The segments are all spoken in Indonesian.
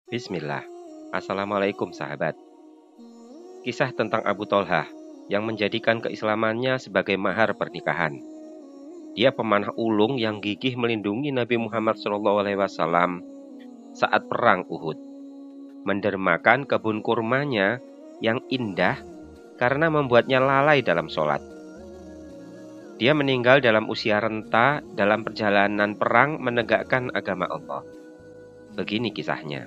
Bismillah. Assalamualaikum sahabat. Kisah tentang Abu Tholhah yang menjadikan keislamannya sebagai mahar pernikahan. Dia pemanah ulung yang gigih melindungi Nabi Muhammad SAW saat perang Uhud. Mendermakan kebun kurmanya yang indah karena membuatnya lalai dalam sholat. Dia meninggal dalam usia renta dalam perjalanan perang menegakkan agama Allah. Begini kisahnya.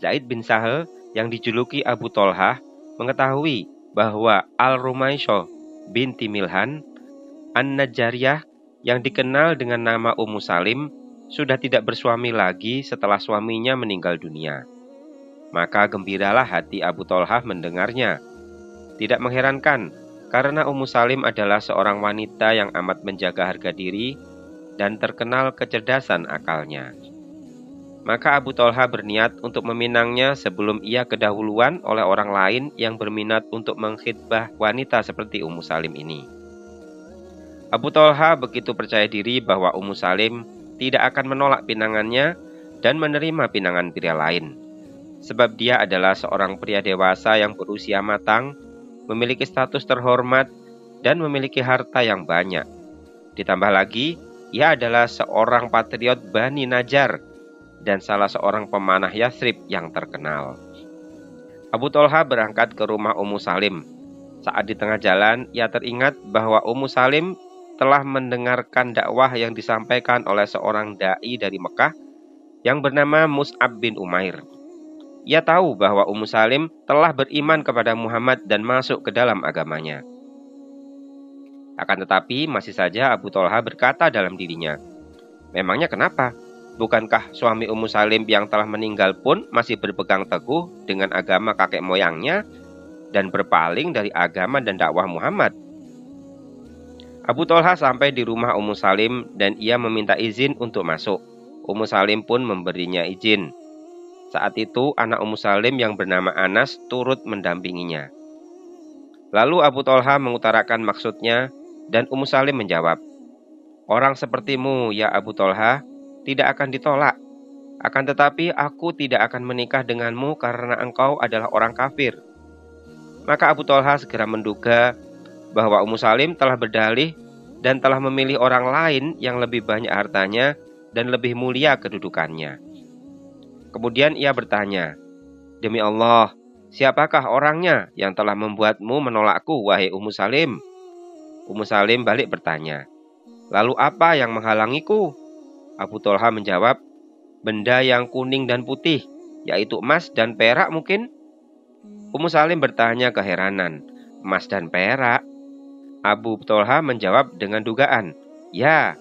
Zaid bin Sahal yang dijuluki Abu Tholhah mengetahui bahwa Al-Rumaisyah binti Milhan An-Najjariyah yang dikenal dengan nama Ummu Salim sudah tidak bersuami lagi setelah suaminya meninggal dunia. Maka gembiralah hati Abu Tholhah mendengarnya. Tidak mengherankan karena Ummu Salim adalah seorang wanita yang amat menjaga harga diri dan terkenal kecerdasan akalnya. Maka Abu Tholhah berniat untuk meminangnya sebelum ia kedahuluan oleh orang lain yang berminat untuk mengkhidbah wanita seperti Ummu Salim ini. Abu Tholhah begitu percaya diri bahwa Ummu Salim tidak akan menolak pinangannya dan menerima pinangan pria lain. Sebab dia adalah seorang pria dewasa yang berusia matang, memiliki status terhormat, dan memiliki harta yang banyak. Ditambah lagi, ia adalah seorang patriot Bani Najjar dan salah seorang pemanah Yathrib yang terkenal. Abu Tholhah berangkat ke rumah Ummu Salim. Saat di tengah jalan, ia teringat bahwa Ummu Salim telah mendengarkan dakwah yang disampaikan oleh seorang da'i dari Mekah yang bernama Mus'ab bin Umair. Ia tahu bahwa Ummu Salim telah beriman kepada Muhammad dan masuk ke dalam agamanya. Akan tetapi, masih saja Abu Tholhah berkata dalam dirinya, "Memangnya kenapa? Bukankah suami Ummu Salim yang telah meninggal pun masih berpegang teguh dengan agama kakek moyangnya dan berpaling dari agama dan dakwah Muhammad?" Abu Tholhah sampai di rumah Ummu Salim dan ia meminta izin untuk masuk. Ummu Salim pun memberinya izin. Saat itu anak Ummu Salim yang bernama Anas turut mendampinginya. Lalu Abu Tholhah mengutarakan maksudnya dan Ummu Salim menjawab, "Orang sepertimu ya Abu Tholhah tidak akan ditolak. Akan tetapi aku tidak akan menikah denganmu karena engkau adalah orang kafir." Maka Abu Tholhah segera menduga bahwa Ummu Salim telah berdalih dan telah memilih orang lain yang lebih banyak hartanya dan lebih mulia kedudukannya. Kemudian ia bertanya, "Demi Allah, siapakah orangnya yang telah membuatmu menolakku, wahai Ummu Salim?" Ummu Salim balik bertanya, "Lalu apa yang menghalangiku?" Abu Tholhah menjawab, "Benda yang kuning dan putih, yaitu emas dan perak mungkin?" Ummu Salim bertanya keheranan, "Emas dan perak?" Abu Tholhah menjawab dengan dugaan, "Ya."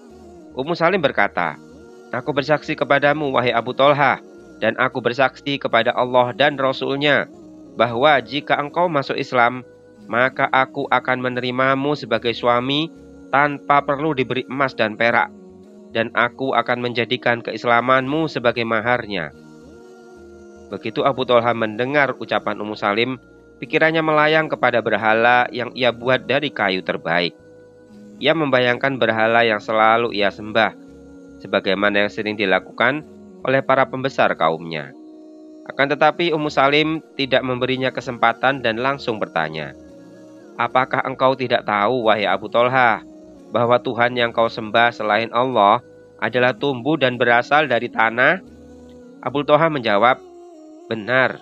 Ummu Salim berkata, "Aku bersaksi kepadamu, wahai Abu Tholhah, dan aku bersaksi kepada Allah dan Rasul-Nya, bahwa jika engkau masuk Islam, maka aku akan menerimamu sebagai suami tanpa perlu diberi emas dan perak, dan aku akan menjadikan keislamanmu sebagai maharnya." Begitu Abu Tholhah mendengar ucapan Ummu Salim, pikirannya melayang kepada berhala yang ia buat dari kayu terbaik. Ia membayangkan berhala yang selalu ia sembah, sebagaimana yang sering dilakukan oleh para pembesar kaumnya. Akan tetapi Ummu Salim tidak memberinya kesempatan dan langsung bertanya, "Apakah engkau tidak tahu, wahai Abu Tholhah, bahwa Tuhan yang kau sembah selain Allah adalah tumbuh dan berasal dari tanah?" Abu Tholhah menjawab, "Benar."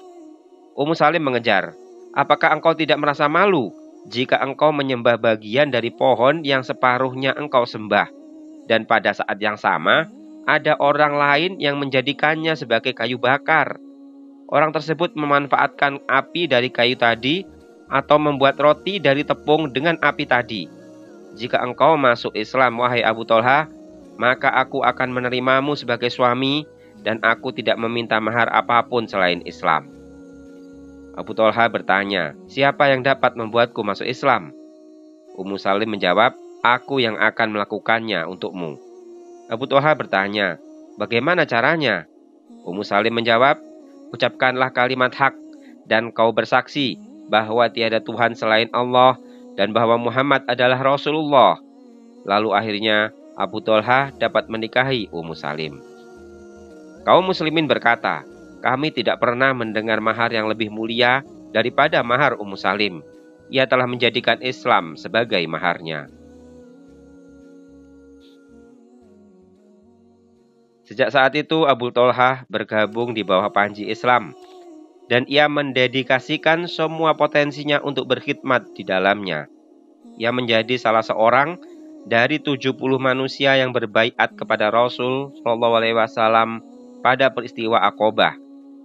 Ummu Salim mengejar, "Apakah engkau tidak merasa malu jika engkau menyembah bagian dari pohon yang separuhnya engkau sembah, dan pada saat yang sama ada orang lain yang menjadikannya sebagai kayu bakar? Orang tersebut memanfaatkan api dari kayu tadi atau membuat roti dari tepung dengan api tadi. Jika engkau masuk Islam, wahai Abu Tholhah, maka aku akan menerimamu sebagai suami dan aku tidak meminta mahar apapun selain Islam." Abu Tholhah bertanya, "Siapa yang dapat membuatku masuk Islam?" Ummu Salim menjawab, "Aku yang akan melakukannya untukmu." Abu Thalha bertanya, "Bagaimana caranya?" Ummu Salim menjawab, "Ucapkanlah kalimat hak dan kau bersaksi bahwa tiada Tuhan selain Allah dan bahwa Muhammad adalah Rasulullah." Lalu akhirnya Abu Thalha dapat menikahi Ummu Salim. Kaum muslimin berkata, "Kami tidak pernah mendengar mahar yang lebih mulia daripada mahar Ummu Salim. Ia telah menjadikan Islam sebagai maharnya." Sejak saat itu Abu Thalha bergabung di bawah panji Islam dan ia mendedikasikan semua potensinya untuk berkhidmat di dalamnya. Ia menjadi salah seorang dari 70 manusia yang berbaiat kepada Rasul Shallallahu Alaihi Wasallam pada peristiwa Aqobah,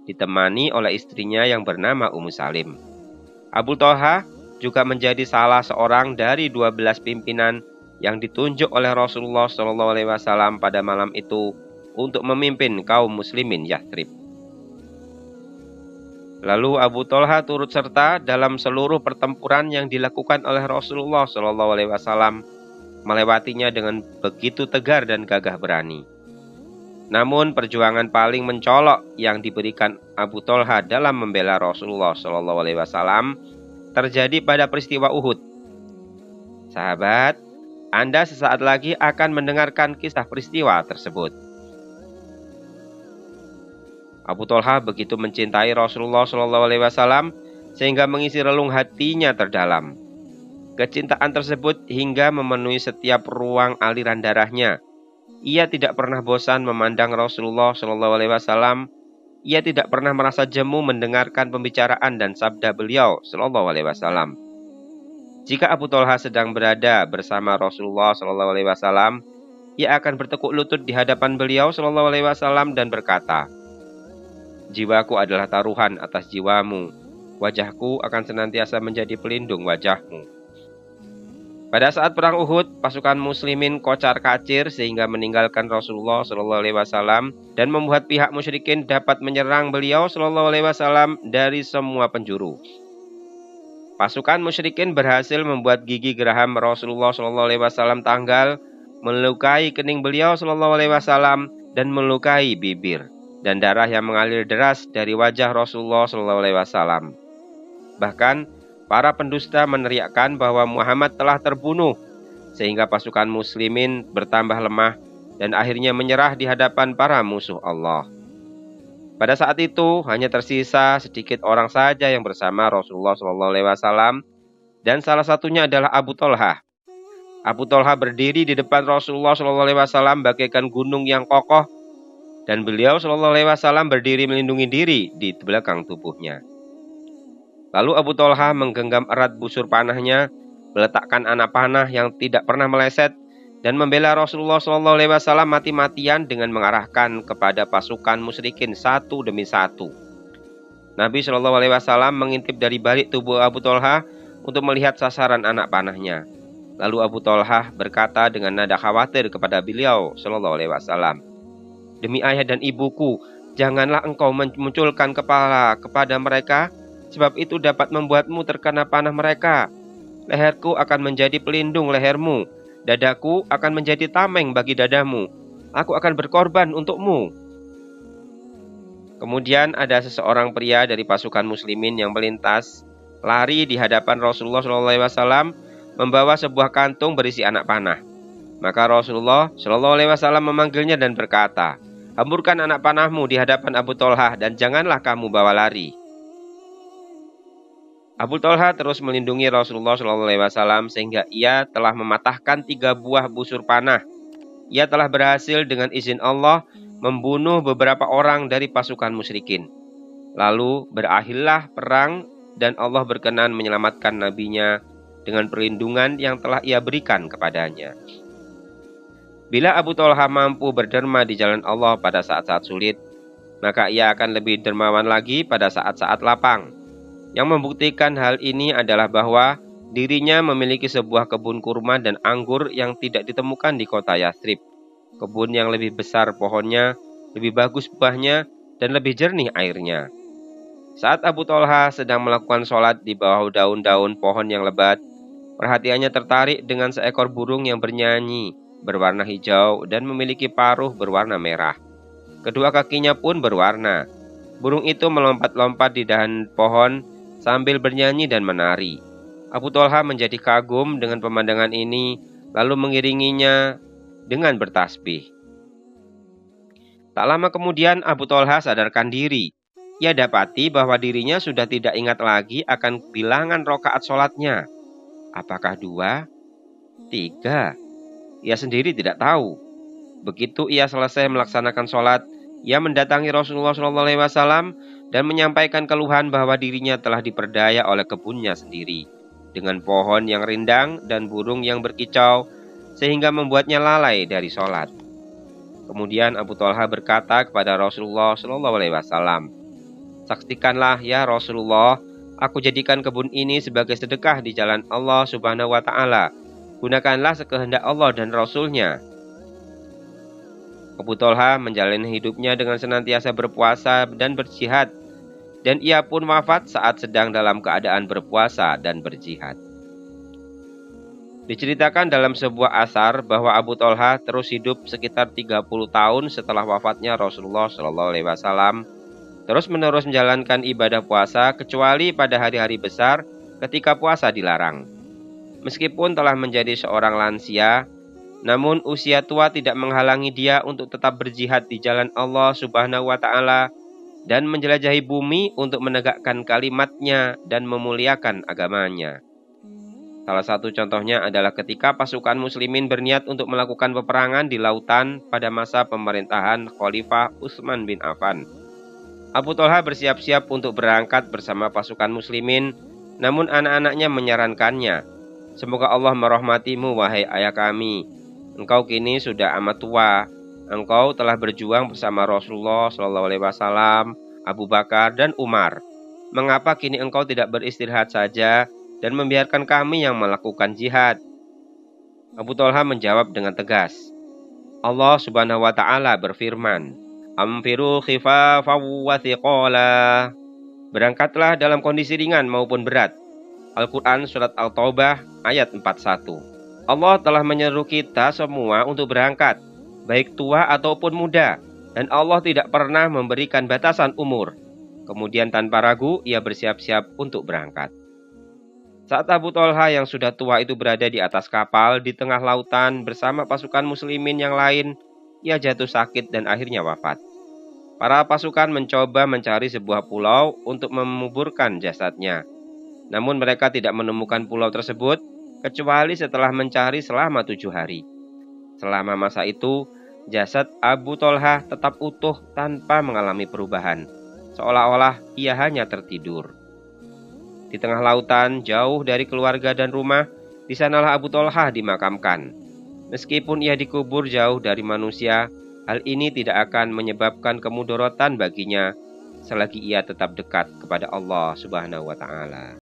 ditemani oleh istrinya yang bernama Ummu Salim. Abu Thalha juga menjadi salah seorang dari 12 pimpinan yang ditunjuk oleh Rasulullah Shallallahu Alaihi Wasallam pada malam itu untuk memimpin kaum muslimin Yathrib. Lalu Abu Thalha turut serta dalam seluruh pertempuran yang dilakukan oleh Rasulullah Shallallahu Alaihi Wasallam, melewatinya dengan begitu tegar dan gagah berani. Namun perjuangan paling mencolok yang diberikan Abu Thalha dalam membela Rasulullah Shallallahu Alaihi Wasallam terjadi pada peristiwa Uhud. Sahabat, Anda sesaat lagi akan mendengarkan kisah peristiwa tersebut. Abu Thalha begitu mencintai Rasulullah Shallallahu Alaihi Wasallam sehingga mengisi relung hatinya terdalam. Kecintaan tersebut hingga memenuhi setiap ruang aliran darahnya. Ia tidak pernah bosan memandang Rasulullah Shallallahu Alaihi Wasallam. Ia tidak pernah merasa jemu mendengarkan pembicaraan dan sabda beliau Shallallahu Alaihi Wasallam. Jika Abu Thalha sedang berada bersama Rasulullah Shallallahu Alaihi Wasallam, ia akan bertekuk lutut di hadapan beliau Shallallahu Alaihi Wasallam dan berkata, "Jiwaku adalah taruhan atas jiwamu. Wajahku akan senantiasa menjadi pelindung wajahmu." Pada saat perang Uhud, pasukan muslimin kocar-kacir sehingga meninggalkan Rasulullah Shallallahu Alaihi Wasallam dan membuat pihak musyrikin dapat menyerang beliau Shallallahu Alaihi Wasallam dari semua penjuru. Pasukan musyrikin berhasil membuat gigi geraham Rasulullah Shallallahu Alaihi Wasallam tanggal, melukai kening beliau Shallallahu Alaihi Wasallam dan melukai bibir, dan darah yang mengalir deras dari wajah Rasulullah Shallallahu Alaihi Wasallam. Bahkan para pendusta meneriakkan bahwa Muhammad telah terbunuh, sehingga pasukan muslimin bertambah lemah dan akhirnya menyerah di hadapan para musuh Allah. Pada saat itu hanya tersisa sedikit orang saja yang bersama Rasulullah Shallallahu Alaihi Wasallam, dan salah satunya adalah Abu Thalha. Abu Thalha berdiri di depan Rasulullah Shallallahu Alaihi Wasallam bagaikan gunung yang kokoh, dan beliau Shallallahu Alaihi Wasallam berdiri melindungi diri di belakang tubuhnya. Lalu Abu Thalha menggenggam erat busur panahnya, meletakkan anak panah yang tidak pernah meleset, dan membela Rasulullah Shallallahu Alaihi Wasallam mati-matian dengan mengarahkan kepada pasukan musyrikin satu demi satu. Nabi Shallallahu Alaihi Wasallam mengintip dari balik tubuh Abu Thalha untuk melihat sasaran anak panahnya. Lalu Abu Thalha berkata dengan nada khawatir kepada beliau Shallallahu Alaihi Wasallam, "Demi ayah dan ibuku, janganlah engkau memunculkan kepala kepada mereka, sebab itu dapat membuatmu terkena panah mereka. Leherku akan menjadi pelindung lehermu, dadaku akan menjadi tameng bagi dadamu. Aku akan berkorban untukmu." Kemudian ada seseorang pria dari pasukan muslimin yang melintas, lari di hadapan Rasulullah SAW, membawa sebuah kantung berisi anak panah. Maka Rasulullah SAW memanggilnya dan berkata, "Hamburkan anak panahmu di hadapan Abu Thalha dan janganlah kamu bawa lari." Abu Thalha terus melindungi Rasulullah SAW sehingga ia telah mematahkan 3 buah busur panah. Ia telah berhasil dengan izin Allah membunuh beberapa orang dari pasukan musyrikin. Lalu berakhirlah perang dan Allah berkenan menyelamatkan nabinya dengan perlindungan yang telah ia berikan kepadanya. Bila Abu Thalha mampu berderma di jalan Allah pada saat-saat sulit, maka ia akan lebih dermawan lagi pada saat-saat lapang. Yang membuktikan hal ini adalah bahwa dirinya memiliki sebuah kebun kurma dan anggur yang tidak ditemukan di kota Yathrib. Kebun yang lebih besar pohonnya, lebih bagus buahnya, dan lebih jernih airnya. Saat Abu Thalha sedang melakukan sholat di bawah daun-daun pohon yang lebat, perhatiannya tertarik dengan seekor burung yang bernyanyi berwarna hijau dan memiliki paruh berwarna merah. Kedua kakinya pun berwarna. Burung itu melompat-lompat di dahan pohon sambil bernyanyi dan menari. Abu Thalhah menjadi kagum dengan pemandangan ini, lalu mengiringinya dengan bertasbih. Tak lama kemudian Abu Thalhah sadarkan diri. Ia dapati bahwa dirinya sudah tidak ingat lagi akan bilangan rakaat sholatnya. Apakah 2, 3? Ia sendiri tidak tahu. Begitu ia selesai melaksanakan sholat, ia mendatangi Rasulullah SAW dan menyampaikan keluhan bahwa dirinya telah diperdaya oleh kebunnya sendiri, dengan pohon yang rindang dan burung yang berkicau, sehingga membuatnya lalai dari sholat. Kemudian Abu Thalhah berkata kepada Rasulullah SAW, "Saksikanlah ya Rasulullah, aku jadikan kebun ini sebagai sedekah di jalan Allah Subhanahu wa Ta'ala. Gunakanlah sekehendak Allah dan Rasul-Nya." Abu Thalhah menjalani hidupnya dengan senantiasa berpuasa dan berjihad, dan ia pun wafat saat sedang dalam keadaan berpuasa dan berjihad. Diceritakan dalam sebuah asar bahwa Abu Thalhah terus hidup sekitar 30 tahun setelah wafatnya Rasulullah SAW, terus-menerus menjalankan ibadah puasa kecuali pada hari-hari besar ketika puasa dilarang. Meskipun telah menjadi seorang lansia, namun usia tua tidak menghalangi dia untuk tetap berjihad di jalan Allah Subhanahu wa Ta'ala dan menjelajahi bumi untuk menegakkan kalimat-Nya dan memuliakan agamanya. Salah satu contohnya adalah ketika pasukan muslimin berniat untuk melakukan peperangan di lautan pada masa pemerintahan Khalifah Utsman bin Affan. Abu Thalhah bersiap-siap untuk berangkat bersama pasukan muslimin, namun anak-anaknya menyarankannya, "Semoga Allah merahmatimu wahai ayah kami. Engkau kini sudah amat tua. Engkau telah berjuang bersama Rasulullah SAW, Abu Bakar, dan Umar. Mengapa kini engkau tidak beristirahat saja dan membiarkan kami yang melakukan jihad?" Abu Thalhah menjawab dengan tegas, "Allah Subhanahu wa Ta'ala berfirman, 'Amfiru khifafan wa thiqala.' Berangkatlah dalam kondisi ringan maupun berat." Al-Quran Surat Al-Taubah ayat 41. Allah telah menyeru kita semua untuk berangkat, baik tua ataupun muda, dan Allah tidak pernah memberikan batasan umur. Kemudian tanpa ragu, ia bersiap-siap untuk berangkat. Saat Abu Thalhah yang sudah tua itu berada di atas kapal di tengah lautan bersama pasukan muslimin yang lain, ia jatuh sakit dan akhirnya wafat. Para pasukan mencoba mencari sebuah pulau untuk menguburkan jasadnya. Namun mereka tidak menemukan pulau tersebut, kecuali setelah mencari selama 7 hari. Selama masa itu, jasad Abu Thalhah tetap utuh tanpa mengalami perubahan, seolah-olah ia hanya tertidur. Di tengah lautan, jauh dari keluarga dan rumah, di sanalah Abu Thalhah dimakamkan. Meskipun ia dikubur jauh dari manusia, hal ini tidak akan menyebabkan kemudorotan baginya selagi ia tetap dekat kepada Allah Subhanahu wa Ta'ala.